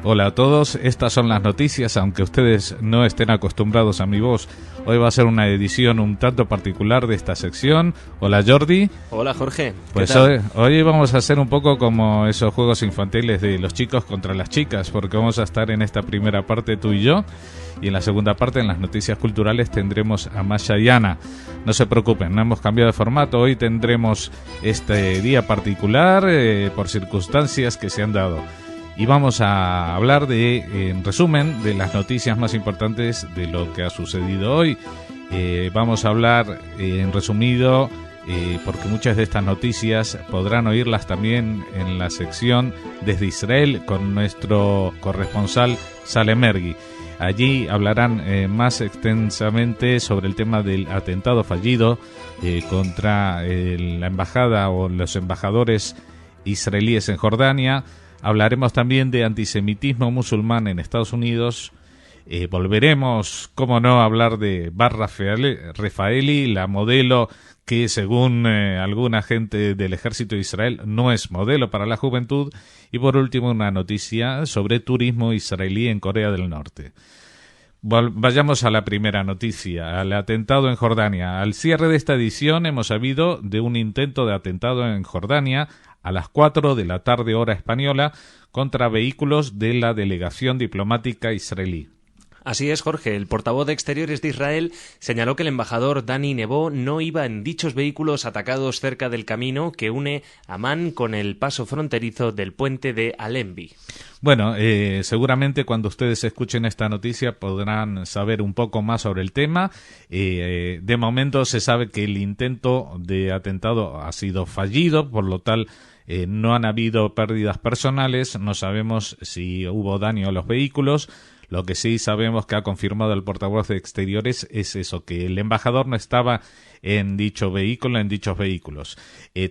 Hola a todos, estas son las noticias, aunque ustedes no estén acostumbrados a mi voz. Hoy va a ser una edición un tanto particular de esta sección. Hola Jordi. Hola Jorge. Pues hoy vamos a hacer un poco como esos juegos infantiles de los chicos contra las chicas, porque vamos a estar en esta primera parte tú y yo, y en la segunda parte, en las noticias culturales, tendremos a Masha y Ana. No se preocupen, no hemos cambiado de formato. Hoy tendremos este día particular por circunstancias que se han dado. Y vamos a hablar en resumen, de las noticias más importantes de lo que ha sucedido hoy. Vamos a hablar en resumido, porque muchas de estas noticias podrán oírlas también en la sección Desde Israel con nuestro corresponsal Salem Mergui. Allí hablarán más extensamente sobre el tema del atentado fallido contra la embajada o los embajadores israelíes en Jordania. Hablaremos también de antisemitismo musulmán en Estados Unidos. Volveremos, cómo no, a hablar de Bar Refaeli, la modelo que, según alguna gente del ejército de Israel, no es modelo para la juventud. Y por último, una noticia sobre turismo israelí en Corea del Norte. Vayamos a la primera noticia, al atentado en Jordania. Al cierre de esta edición hemos sabido de un intento de atentado en Jordania a las 4 de la tarde hora española contra vehículos de la delegación diplomática israelí. Así es, Jorge. El portavoz de Exteriores de Israel señaló que el embajador Dani Nebo no iba en dichos vehículos atacados cerca del camino que une Amán con el paso fronterizo del puente de Allenby. Bueno, seguramente cuando ustedes escuchen esta noticia podrán saber un poco más sobre el tema. De momento se sabe que el intento de atentado ha sido fallido, por lo tal no han habido pérdidas personales, no sabemos si hubo daño a los vehículos. Lo que sí sabemos que ha confirmado el portavoz de Exteriores es eso, que el embajador no estaba en dicho vehículo, en dichos vehículos.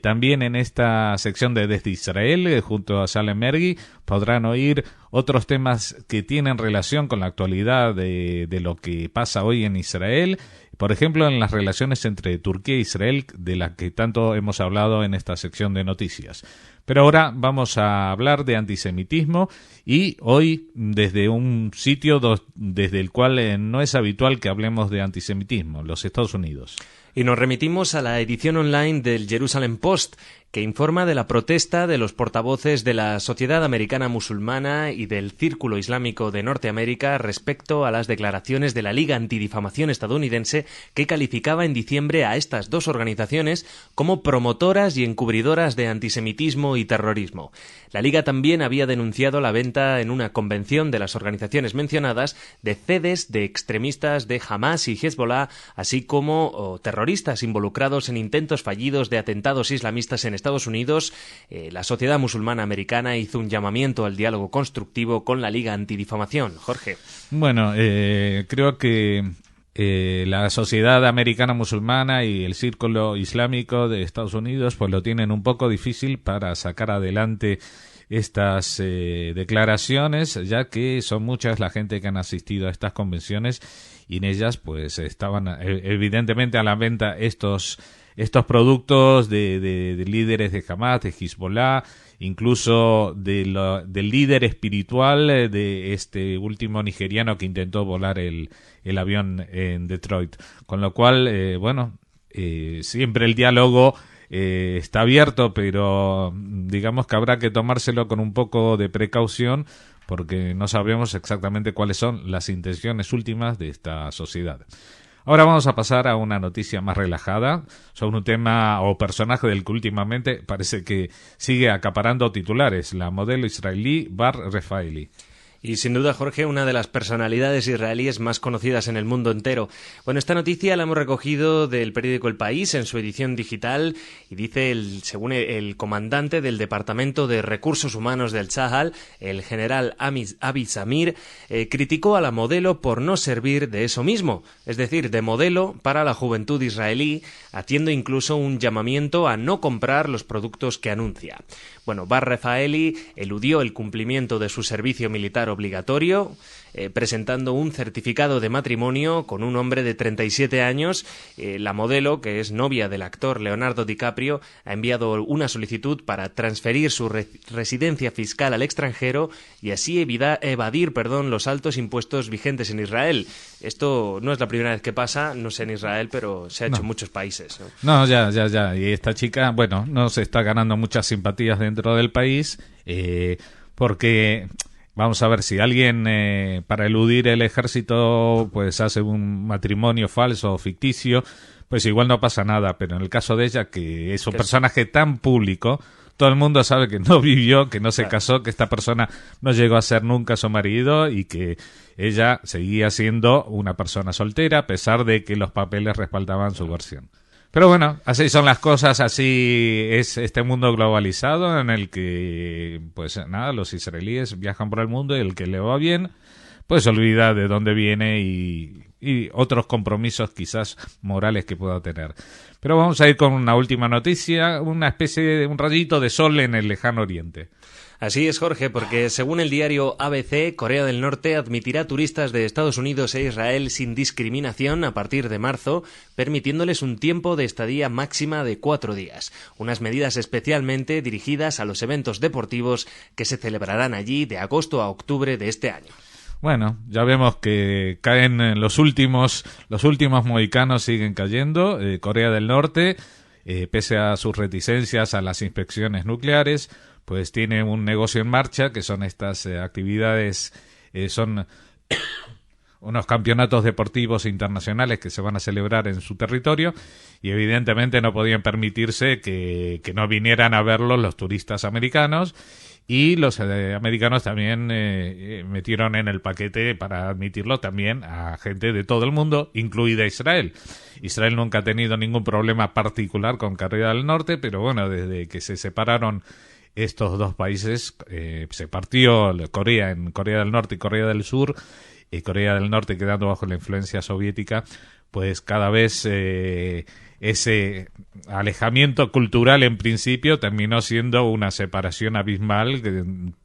También en esta sección de Desde Israel, junto a Salem Mergui, podrán oír otros temas que tienen relación con la actualidad de lo que pasa hoy en Israel. Por ejemplo, en las relaciones entre Turquía e Israel, de las que tanto hemos hablado en esta sección de noticias. Pero ahora vamos a hablar de antisemitismo y hoy desde un sitio desde el cual no es habitual que hablemos de antisemitismo, los Estados Unidos. Y nos remitimos a la edición online del Jerusalem Post, que informa de la protesta de los portavoces de la Sociedad Americana Musulmana y del Círculo Islámico de Norteamérica respecto a las declaraciones de la Liga Antidifamación estadounidense, que calificaba en diciembre a estas dos organizaciones como promotoras y encubridoras de antisemitismo y terrorismo. La Liga también había denunciado la venta en una convención de las organizaciones mencionadas de CDs de extremistas de Hamas y Hezbollah, así como terroristas involucrados en intentos fallidos de atentados islamistas en Estados Unidos. La Sociedad Musulmana Americana hizo un llamamiento al diálogo constructivo con la Liga Antidifamación. Jorge. Bueno, creo que la Sociedad Americana Musulmana y el Círculo Islámico de Estados Unidos pues lo tienen un poco difícil para sacar adelante estas declaraciones, ya que son muchas la gente que han asistido a estas convenciones y en ellas pues estaban evidentemente a la venta estos productos de líderes de Hamas, de Hezbollah, incluso del líder espiritual de este último nigeriano que intentó volar el avión en Detroit. Con lo cual, siempre el diálogo está abierto, pero digamos que habrá que tomárselo con un poco de precaución porque no sabemos exactamente cuáles son las intenciones últimas de esta sociedad. Ahora vamos a pasar a una noticia más relajada sobre un tema o personaje del que últimamente parece que sigue acaparando titulares, la modelo israelí Bar Refaeli. Y sin duda, Jorge, una de las personalidades israelíes más conocidas en el mundo entero. Bueno, esta noticia la hemos recogido del periódico El País en su edición digital y dice, según el comandante del Departamento de Recursos Humanos del Tzahal, el general Avi Zamir, criticó a la modelo por no servir de eso mismo, es decir, de modelo para la juventud israelí, haciendo incluso un llamamiento a no comprar los productos que anuncia. Bueno, Bar Refaeli eludió el cumplimiento de su servicio militar obligatorio, presentando un certificado de matrimonio con un hombre de 37 años. La modelo, que es novia del actor Leonardo DiCaprio, ha enviado una solicitud para transferir su residencia fiscal al extranjero y así evadir los altos impuestos vigentes en Israel. Esto no es la primera vez que pasa, no sé en Israel, pero se ha hecho en muchos países, ¿no? No, ya. Y esta chica, bueno, no se está ganando muchas simpatías dentro del país, porque... Vamos a ver, si alguien para eludir el ejército pues hace un matrimonio falso o ficticio, pues igual no pasa nada, pero en el caso de ella, que es un personaje tan público, todo el mundo sabe que no vivió, que no se casó, que esta persona no llegó a ser nunca su marido y que ella seguía siendo una persona soltera a pesar de que los papeles respaldaban su versión. Pero bueno, así son las cosas, así es este mundo globalizado en el que, pues nada, los israelíes viajan por el mundo y el que le va bien, pues se olvida de dónde viene y otros compromisos quizás morales que pueda tener. Pero vamos a ir con una última noticia, una especie de un rayito de sol en el lejano oriente. Así es, Jorge, porque según el diario ABC, Corea del Norte admitirá turistas de Estados Unidos e Israel sin discriminación a partir de marzo, permitiéndoles un tiempo de estadía máxima de 4 días. Unas medidas especialmente dirigidas a los eventos deportivos que se celebrarán allí de agosto a octubre de este año. Bueno, ya vemos que caen los últimos mohicanos siguen cayendo. Corea del Norte, pese a sus reticencias a las inspecciones nucleares, pues tiene un negocio en marcha, que son estas actividades, son unos campeonatos deportivos internacionales que se van a celebrar en su territorio y evidentemente no podían permitirse que no vinieran a verlos los turistas americanos y los americanos también metieron en el paquete para admitirlo también a gente de todo el mundo, incluida Israel. Israel nunca ha tenido ningún problema particular con Corea del Norte, pero bueno, desde que se separaron estos dos países, se partió Corea en Corea del Norte y Corea del Sur, Corea del Norte quedando bajo la influencia soviética, pues cada vez ese alejamiento cultural en principio terminó siendo una separación abismal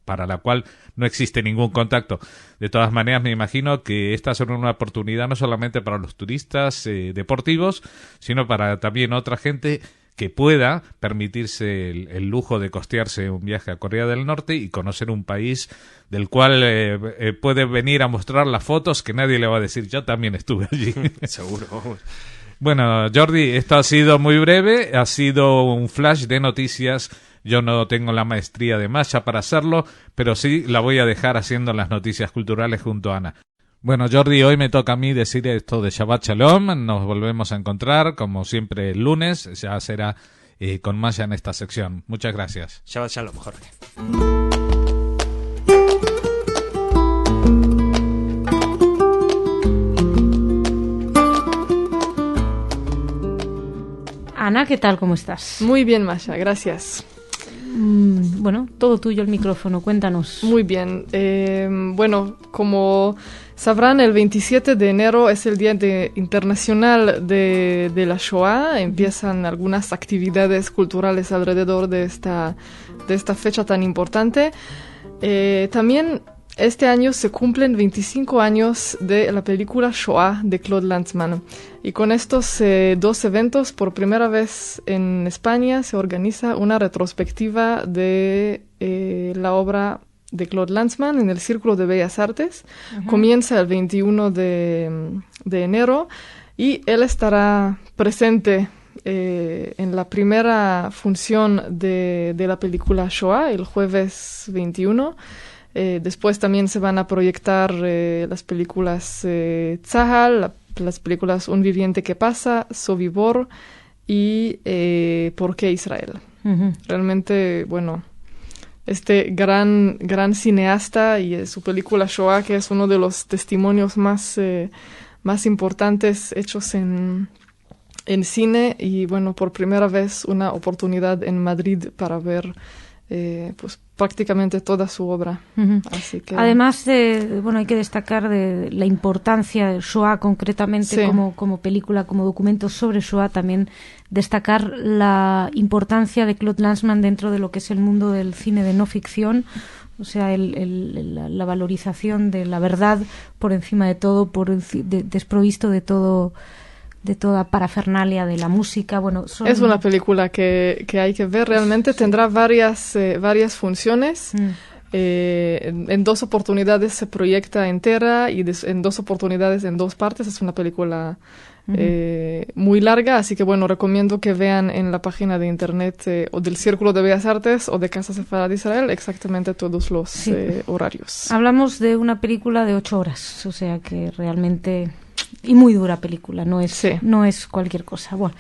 para la cual no existe ningún contacto. De todas maneras, me imagino que esta será una oportunidad no solamente para los turistas deportivos, sino para también otra gente que pueda permitirse el lujo de costearse un viaje a Corea del Norte y conocer un país del cual puede venir a mostrar las fotos que nadie le va a decir, yo también estuve allí. Seguro. Bueno, Jordi, esto ha sido muy breve, ha sido un flash de noticias. Yo no tengo la maestría de Masha para hacerlo, pero sí la voy a dejar haciendo las noticias culturales junto a Ana. Bueno, Jordi, hoy me toca a mí decir esto de Shabbat Shalom. Nos volvemos a encontrar, como siempre, el lunes. Ya será con Masha en esta sección. Muchas gracias. Shabbat Shalom, Jorge. Ana, ¿qué tal? ¿Cómo estás? Muy bien, Masha, gracias. Bueno, todo tuyo el micrófono, cuéntanos. Muy bien. Bueno, como sabrán, el 27 de enero es el Día Internacional de la Shoah. Empiezan algunas actividades culturales alrededor de esta fecha tan importante. También este año se cumplen 25 años de la película Shoah de Claude Lanzmann. Y con estos dos eventos, por primera vez en España, se organiza una retrospectiva de la obra de Claude Lanzmann en el Círculo de Bellas Artes. Comienza el 21 de enero y él estará presente en la primera función de la película Shoah, el jueves 21. Después también se van a proyectar las películas Tzahal, las películas Un viviente que pasa, Sobibor y ¿Por qué Israel? Realmente, bueno, este gran cineasta y su película Shoah, que es uno de los testimonios más importantes hechos en cine, y bueno, por primera vez una oportunidad en Madrid para ver pues prácticamente toda su obra. Así que... Además, bueno, hay que destacar de la importancia de Shoah concretamente, sí, como película, como documento sobre Shoah, también destacar la importancia de Claude Lanzmann dentro de lo que es el mundo del cine de no ficción, O sea, la valorización de la verdad por encima de todo, desprovisto de todo, de toda parafernalia de la música. Bueno, es una película que hay que ver realmente. Sí. Tendrá varias funciones. En 2 oportunidades se proyecta entera y en 2 oportunidades en 2 partes. Es una película muy larga, así que bueno, recomiendo que vean en la página de internet o del Círculo de Bellas Artes o de Casa Sefarad de Israel exactamente todos los horarios. Hablamos de una película de 8 horas, o sea que realmente... Y muy dura película, no es cualquier cosa. Bueno,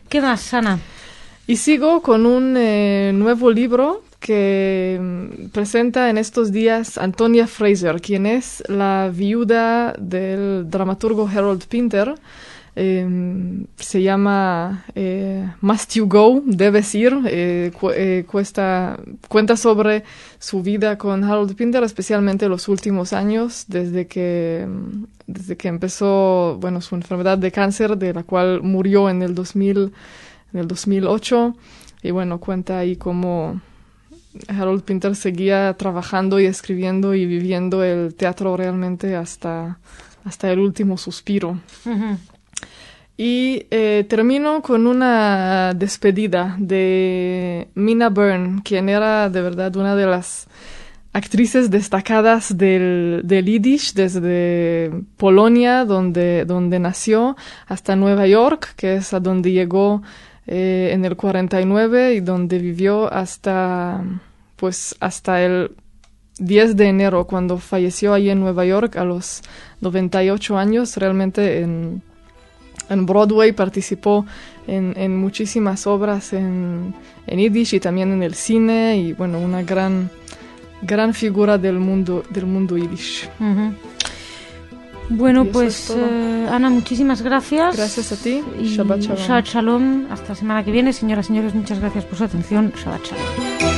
¿qué más, Ana? Y sigo con un nuevo libro que presenta en estos días Antonia Fraser, quien es la viuda del dramaturgo Harold Pinter. Se llama Must You Go, Debes Ir. Cuenta sobre su vida con Harold Pinter, especialmente los últimos años, desde que empezó, bueno, su enfermedad de cáncer, de la cual murió en el 2008. Y bueno, cuenta ahí cómo Harold Pinter seguía trabajando y escribiendo y viviendo el teatro realmente hasta el último suspiro. Uh-huh. Y termino con una despedida de Mina Byrne, quien era de verdad una de las actrices destacadas del Yiddish, desde Polonia, donde nació, hasta Nueva York, que es a donde llegó en el 49 y donde vivió hasta el 10 de enero, cuando falleció ahí en Nueva York a los 98 años. Realmente en Broadway participó en muchísimas obras en Yiddish y también en el cine, y bueno, una gran figura del mundo Yiddish. Uh-huh. Bueno, pues Ana, muchísimas gracias. Gracias a ti. Y Shabbat Shalom. Hasta la semana que viene. Señoras y señores, muchas gracias por su atención. Shabbat Shalom.